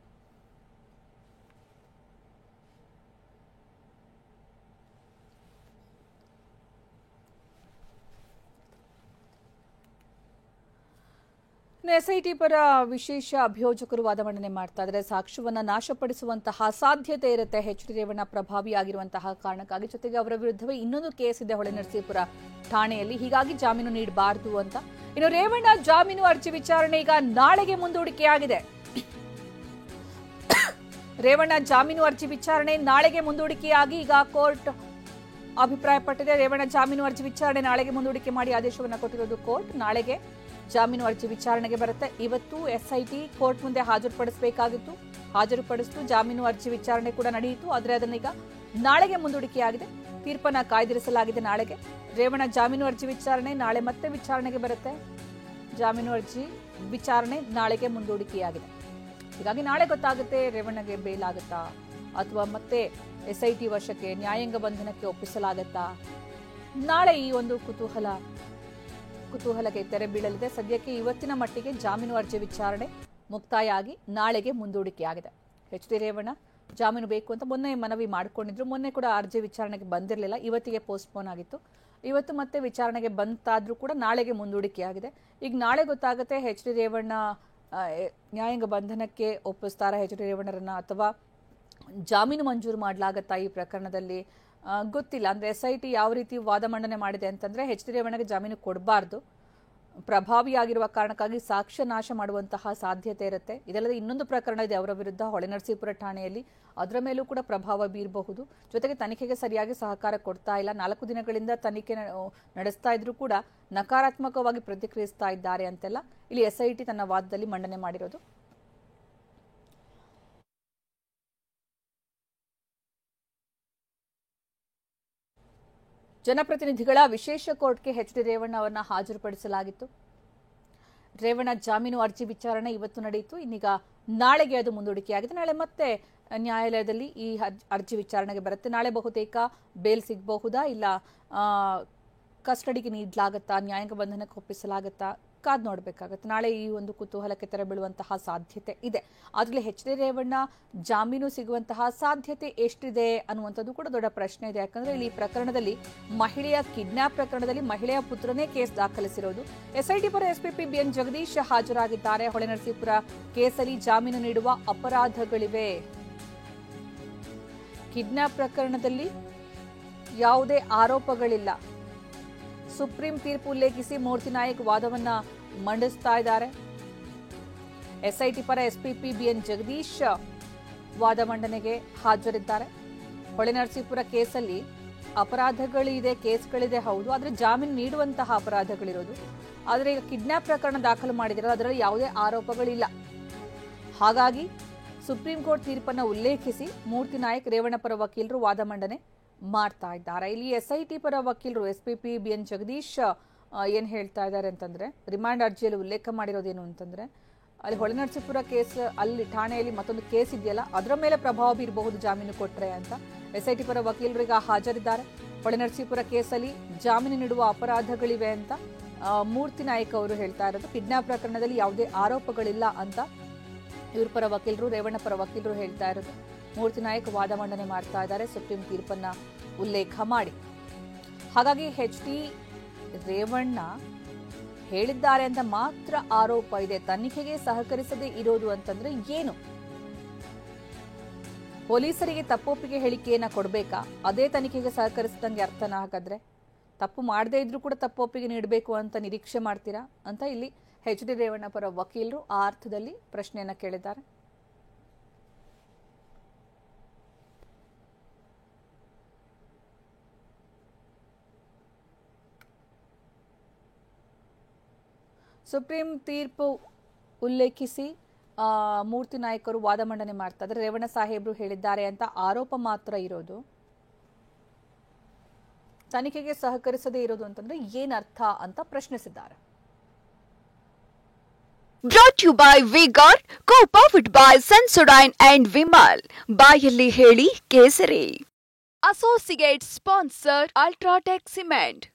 ಎಸ್ಐಟಿ ಪರ ವಿಶೇಷ ಅಭಿಯೋಜಕರು ವಾದ ಮಂಡನೆ ಮಾಡ್ತಾ ಇದ್ದಾರೆ. ಸಾಕ್ಷ್ಯವನ್ನ ನಾಶಪಡಿಸುವಂತಹ ಸಾಧ್ಯತೆ ಇರುತ್ತೆ ಎಚ್ ಡಿ ರೇವಣ್ಣ ಪ್ರಭಾವಿಯಾಗಿರುವಂತಹ ಕಾರಣಕ್ಕಾಗಿ. ಜೊತೆಗೆ ಅವರ ವಿರುದ್ಧವೇ ಇನ್ನೊಂದು ಕೇಸ್ ಇದೆ ಹೊಳೆನರಸೀಪುರ ಠಾಣೆಯಲ್ಲಿ. ಹೀಗಾಗಿ ಜಾಮೀನು ನೀಡಬಾರದು ಅಂತ. ಇನ್ನು ರೇವಣ್ಣ ಜಾಮೀನು ಅರ್ಜಿ ವಿಚಾರಣೆ ಈಗ ನಾಳೆಗೆ ಮುಂದೂಡಿಕೆಯಾಗಿದೆ. ರೇವಣ್ಣ ಜಾಮೀನು ಅರ್ಜಿ ವಿಚಾರಣೆ ನಾಳೆಗೆ ಮುಂದೂಡಿಕೆಯಾಗಿ ಈಗ ಕೋರ್ಟ್ ಅಭಿಪ್ರಾಯಪಟ್ಟಿದೆ. ರೇವಣ್ಣ ಜಾಮೀನು ಅರ್ಜಿ ವಿಚಾರಣೆ ನಾಳೆಗೆ ಮುಂದೂಡಿಕೆ ಮಾಡಿ ಆದೇಶವನ್ನು ಕೊಟ್ಟಿರೋದು ಕೋರ್ಟ್. ನಾಳೆಗೆ ಜಾಮೀನು ಅರ್ಜಿ ವಿಚಾರಣೆಗೆ ಬರುತ್ತೆ. ಇವತ್ತು ಎಸ್ಐಟಿ ಕೋರ್ಟ್ ಮುಂದೆ ಹಾಜರುಪಡಿಸಬೇಕಾಗಿತ್ತು, ಹಾಜರುಪಡಿಸಿತು. ಜಾಮೀನು ಅರ್ಜಿ ವಿಚಾರಣೆ ಕೂಡ ನಡೆಯಿತು, ಆದರೆ ಅದನ್ನೀಗ ನಾಳೆಗೆ ಮುಂದೂಡಿಕೆಯಾಗಿದೆ. ತೀರ್ಪನ್ನ ಕಾಯ್ದಿರಿಸಲಾಗಿದೆ ನಾಳೆಗೆ. ರೇವಣ್ಣ ಜಾಮೀನು ಅರ್ಜಿ ವಿಚಾರಣೆ ನಾಳೆ ಮತ್ತೆ ವಿಚಾರಣೆಗೆ ಬರುತ್ತೆ. ಜಾಮೀನು ಅರ್ಜಿ ವಿಚಾರಣೆ ನಾಳೆಗೆ ಮುಂದೂಡಿಕೆಯಾಗಿದೆ. ಹೀಗಾಗಿ ನಾಳೆ ಗೊತ್ತಾಗುತ್ತೆ ರೇವಣ್ಣಗೆ ಬೇಲ್ ಆಗುತ್ತಾ ಅಥವಾ ಮತ್ತೆ ಎಸ್ಐಟಿ ವಶಕ್ಕೆ ನ್ಯಾಯಾಂಗ ಬಂಧನಕ್ಕೆ ಒಪ್ಪಿಸಲಾಗತ್ತಾ. ನಾಳೆ ಈ ಒಂದು ಕುತೂಹಲಕ್ಕೆ ತೆರೆ ಬೀಳಲಿದೆ. ಸದ್ಯಕ್ಕೆ ಇವತ್ತಿನ ಮಟ್ಟಿಗೆ ಜಾಮೀನು ಅರ್ಜಿ ವಿಚಾರಣೆ ಮುಕ್ತಾಯ ಆಗಿ ನಾಳೆಗೆ ಮುಂದೂಡಿಕೆಯಾಗಿದೆ. ಎಚ್ ಡಿ ರೇವಣ್ಣ ಜಾಮೀನು ಬೇಕು ಅಂತ ಮೊನ್ನೆ ಮನವಿ ಮಾಡಿಕೊಂಡಿದ್ರು. ಮೊನ್ನೆ ಕೂಡ ಅರ್ಜಿ ವಿಚಾರಣೆಗೆ ಬಂದಿರಲಿಲ್ಲ, ಇವತ್ತಿಗೆ ಪೋಸ್ಟ್ಪೋನ್ ಆಗಿತ್ತು. ಇವತ್ತು ಮತ್ತೆ ವಿಚಾರಣೆಗೆ ಬಂತಾದ್ರೂ ಕೂಡ ನಾಳೆಗೆ ಮುಂದೂಡಿಕೆಯಾಗಿದೆ. ಈಗ ನಾಳೆ ಗೊತ್ತಾಗುತ್ತೆ ಎಚ್ ಡಿ ರೇವಣ್ಣ ನ್ಯಾಯಾಂಗ ಬಂಧನಕ್ಕೆ ಒಪ್ಪಿಸ್ತಾರಾ ಎಚ್ ಡಿ ರೇವಣ್ಣರನ್ನ ಅಥವಾ ಜಾಮೀನು ಮಂಜೂರು ಮಾಡಲಾಗತ್ತಾ ಈ ಪ್ರಕರಣದಲ್ಲಿ ಗೊತ್ತಿಲ್ಲ. ಅಂದ್ರೆ ಎಸ್ಐಟಿ ಯಾವ ರೀತಿ ವಾದ ಮಂಡನೆ ಮಾಡಿದೆ ಅಂತಂದ್ರೆ, ಎಚ್ ಡಿ ರೇವಣ್ಣಗೆ ಜಾಮೀನು ಕೊಡಬಾರ್ದು, ಪ್ರಭಾವಿಯಾಗಿರುವ ಕಾರಣಕ್ಕಾಗಿ ಸಾಕ್ಷ್ಯ ನಾಶ ಮಾಡುವಂತಹ ಸಾಧ್ಯತೆ ಇರುತ್ತೆ. ಇದಲ್ಲದೆ ಇನ್ನೊಂದು ಪ್ರಕರಣ ಇದೆ ಅವರ ವಿರುದ್ಧ ಹೊಳೆನರಸೀಪುರ ಠಾಣೆಯಲ್ಲಿ, ಅದರ ಮೇಲೂ ಕೂಡ ಪ್ರಭಾವ ಬೀರಬಹುದು. ಜೊತೆಗೆ ತನಿಖೆಗೆ ಸರಿಯಾಗಿ ಸಹಕಾರ ಕೊಡ್ತಾ ಇಲ್ಲ, 4 ದಿನಗಳಿಂದ ತನಿಖೆ ನಡೆಸ್ತಾ ಇದ್ರೂ ಕೂಡ ನಕಾರಾತ್ಮಕವಾಗಿ ಪ್ರತಿಕ್ರಿಯಿಸ್ತಾ ಇದ್ದಾರೆ ಅಂತೆಲ್ಲ ಇಲ್ಲಿ ಎಸ್ಐಟಿ ತನ್ನ ವಾದದಲ್ಲಿ ಮಂಡನೆ ಮಾಡಿರೋದು. ಜನಪ್ರತಿನಿಧಿಗಳ ವಿಶೇಷ ಕೋರ್ಟ್ಗೆ ಎಚ್.ಡಿ. ರೇವಣ್ಣ ಅವರನ್ನ ಹಾಜರುಪಡಿಸಲಾಗಿತ್ತು. ರೇವಣ್ಣ ಜಾಮೀನು ಅರ್ಜಿ ವಿಚಾರಣೆ ಇವತ್ತು ನಡೆಯಿತು. ಇನ್ನೀಗ ನಾಳೆಗೆ ಅದು ಮುಂದೂಡಿಕೆಯಾಗಿದೆ. ನಾಳೆ ಮತ್ತೆ ನ್ಯಾಯಾಲಯದಲ್ಲಿ ಈ ಅರ್ಜಿ ವಿಚಾರಣೆಗೆ ಬರುತ್ತೆ. ನಾಳೆ ಬಹುತೇಕ ಬೇಲ್ ಸಿಗಬಹುದಾ, ಇಲ್ಲ ಕಸ್ಟಡಿಗೆ ನೀಡಲಾಗತ್ತಾ, ನ್ಯಾಯಾಂಗ ಬಂಧನಕ್ಕೆ ಒಪ್ಪಿಸಲಾಗತ್ತಾ, ಕಾದ್ ನೋಡಬೇಕಾಗತ್ತೆ. ನಾಳೆ ಈ ಒಂದು ಕುತೂಹಲಕ್ಕೆ ತೆರೆ ಬೀಳುವಂತಹ ಸಾಧ್ಯತೆ ಇದೆ. ಆದ್ರೆ ಎಚ್.ಡಿ. ರೇವಣ್ಣ ಜಾಮೀನು ಸಿಗುವಂತಹ ಸಾಧ್ಯತೆ ಎಷ್ಟಿದೆ ಅನ್ನುವಂಥದ್ದು ಕೂಡ ದೊಡ್ಡ ಪ್ರಶ್ನೆ ಇದೆ. ಯಾಕಂದ್ರೆ ಇಲ್ಲಿ ಪ್ರಕರಣದಲ್ಲಿ ಮಹಿಳೆಯ ಕಿಡ್ನಾಪ್ ಪ್ರಕರಣದಲ್ಲಿ ಮಹಿಳೆಯ ಪುತ್ರನೇ ಕೇಸ್ ದಾಖಲಿಸಿರೋದು. ಎಸ್ಐಟಿ ಪರ ಎಸ್ಪಿಪಿ ಬಿಎನ್ ಜಗದೀಶ್ ಹಾಜರಾಗಿದ್ದಾರೆ. ಹೊಳೆನರಸೀಪುರ ಕೇಸಲ್ಲಿ ಜಾಮೀನು ನೀಡುವ ಅಪರಾಧಗಳಿವೆ. ಕಿಡ್ನಾಪ್ ಪ್ರಕರಣದಲ್ಲಿ ಯಾವುದೇ ಆರೋಪಗಳಿಲ್ಲ. ಸುಪ್ರೀಂ ತೀರ್ಪು ಉಲ್ಲೇಖಿಸಿ ಮೂರ್ತಿ ನಾಯಕ್ ವಾದವನ್ನ ಮಂಡಿಸ್ತಾ ಇದ್ದಾರೆ. ಎಸ್ಐಟಿ ಪರ ಎಸ್ಪಿಪಿ ಬಿಎನ್ ಜಗದೀಶ್ ವಾದ ಮಂಡನೆಗೆ ಹಾಜರಿದ್ದಾರೆ. ಹೊಳೆನರಸೀಪುರ ಕೇಸಲ್ಲಿ ಅಪರಾಧಗಳಿದೆ, ಕೇಸ್ಗಳಿದೆ, ಹೌದು, ಆದರೆ ಜಾಮೀನು ನೀಡುವಂತಹ ಅಪರಾಧಗಳಿರೋದು. ಆದರೆ ಈಗ ಕಿಡ್ನಾಪ್ ಪ್ರಕರಣ ದಾಖಲು ಮಾಡಿದಿರೋ ಅದರಲ್ಲಿ ಯಾವುದೇ ಆರೋಪಗಳಿಲ್ಲ. ಹಾಗಾಗಿ ಸುಪ್ರೀಂ ಕೋರ್ಟ್ ತೀರ್ಪನ್ನು ಉಲ್ಲೇಖಿಸಿ ಮೂರ್ತಿ ನಾಯಕ್ ರೇವಣ್ಣ ಪರ ವಕೀಲರು ವಾದ ಮಂಡನೆ ಮಾಡ್ತಾ ಇದ್ದಾರೆ. ಇಲ್ಲಿ ಎಸ್ಐಟಿ ಪರ ವಕೀಲರು ಎಸ್ಪಿಪಿ ಬಿಎನ್ ಜಗದೀಶ್ ಏನ್ ಹೇಳ್ತಾ ಇದ್ದಾರೆ ಅಂತಂದ್ರೆ, ರಿಮಾಂಡ್ ಅರ್ಜಿಯಲ್ಲಿ ಉಲ್ಲೇಖ ಮಾಡಿರೋದೇನು ಅಂತಂದ್ರೆ, ಅಲ್ಲಿ ಹೊಳೆನರಸೀಪುರ ಕೇಸ್, ಅಲ್ಲಿ ಠಾಣೆಯಲ್ಲಿ ಮತ್ತೊಂದು ಕೇಸ್ ಇದೆಯಲ್ಲ, ಅದರ ಮೇಲೆ ಪ್ರಭಾವ ಬೀರಬಹುದು ಜಾಮೀನು ಕೊಟ್ರೆ ಅಂತ ಎಸ್ಐಟಿ ಪರ ವಕೀಲರು ಈಗ ಹಾಜರಿದ್ದಾರೆ. ಹೊಳೆನರಸೀಪುರ ಕೇಸಲ್ಲಿ ಜಾಮೀನು ನೀಡುವ ಅಪರಾಧಗಳಿವೆ ಅಂತ ಮೂರ್ತಿ ನಾಯಕ್ ಅವರು ಹೇಳ್ತಾ ಇರೋದು. ಕಿಡ್ನಾಪ್ ಪ್ರಕರಣದಲ್ಲಿ ಯಾವುದೇ ಆರೋಪಗಳಿಲ್ಲ ಅಂತ ಇವ್ರ ಪರ ವಕೀಲರು, ರೇವಣ್ಣ ಪರ ವಕೀಲರು ಹೇಳ್ತಾ ಇರೋದು. ಮೂರ್ತಿ ನಾಯಕ್ ವಾದ ಮಂಡನೆ ಮಾಡ್ತಾ ಇದ್ದಾರೆ ಸುಪ್ರೀಂ ತೀರ್ಪನ್ನ ಉಲ್ಲೇಖ ಮಾಡಿ. ಹಾಗಾಗಿ ಎಚ್.ಡಿ. ರೇವಣ್ಣ ಹೇಳಿದ್ದಾರೆ ಅಂತ ಮಾತ್ರ ಆರೋಪ ಇದೆ. ತನಿಖೆಗೆ ಸಹಕರಿಸದೇ ಇರೋದು ಅಂತಂದ್ರೆ ಏನು? ಪೊಲೀಸರಿಗೆ ತಪ್ಪೊಪ್ಪಿಗೆ ಹೇಳಿಕೆಯನ್ನ ಕೊಡಬೇಕಾ? ಅದೇ ತನಿಖೆಗೆ ಸಹಕರಿಸಿದಂಗೆ ಅರ್ಥನ? ಹಾಗಾದ್ರೆ ತಪ್ಪು ಮಾಡದೇ ಇದ್ರೂ ಕೂಡ ತಪ್ಪೊಪ್ಪಿಗೆ ನೀಡಬೇಕು ಅಂತ ನಿರೀಕ್ಷೆ ಮಾಡ್ತೀರಾ ಅಂತ ಇಲ್ಲಿ ಎಚ್.ಡಿ. ರೇವಣ್ಣ ಪರ ವಕೀಲರು ಆ ಅರ್ಥದಲ್ಲಿ ಪ್ರಶ್ನೆಯನ್ನ ಕೇಳಿದ್ದಾರೆ. ಸುಪ್ರೀಂ ತೀರ್ಪು ಉಲ್ಲೇಖಿಸಿ ಮೂರ್ತಿ ನಾಯಕರು ವಾದ ಮಂಡನೆ ಮಾಡ್ತಾ ಇದ್ದಾರೆ. ರೇವಣ್ಣ ಸಾಹೇಬ್ರು ಹೇಳಿದ್ದಾರೆ ಅಂತ ಆರೋಪ ಮಾತ್ರ ಇರೋದು. ತನಿಖೆಗೆ ಸಹಕರಿಸದೇ ಇರೋದು ಅಂತಂದ್ರೆ ಏನರ್ಥ ಅಂತ ಪ್ರಶ್ನಿಸಿದ್ದಾರೆ. Brought to you by V-Guard, co-powered by Sensodyne and Vimal. ಬಾಯಲ್ಲಿ ಹೇಳಿ ಕೇಸರಿ. Associate sponsor UltraTech cement.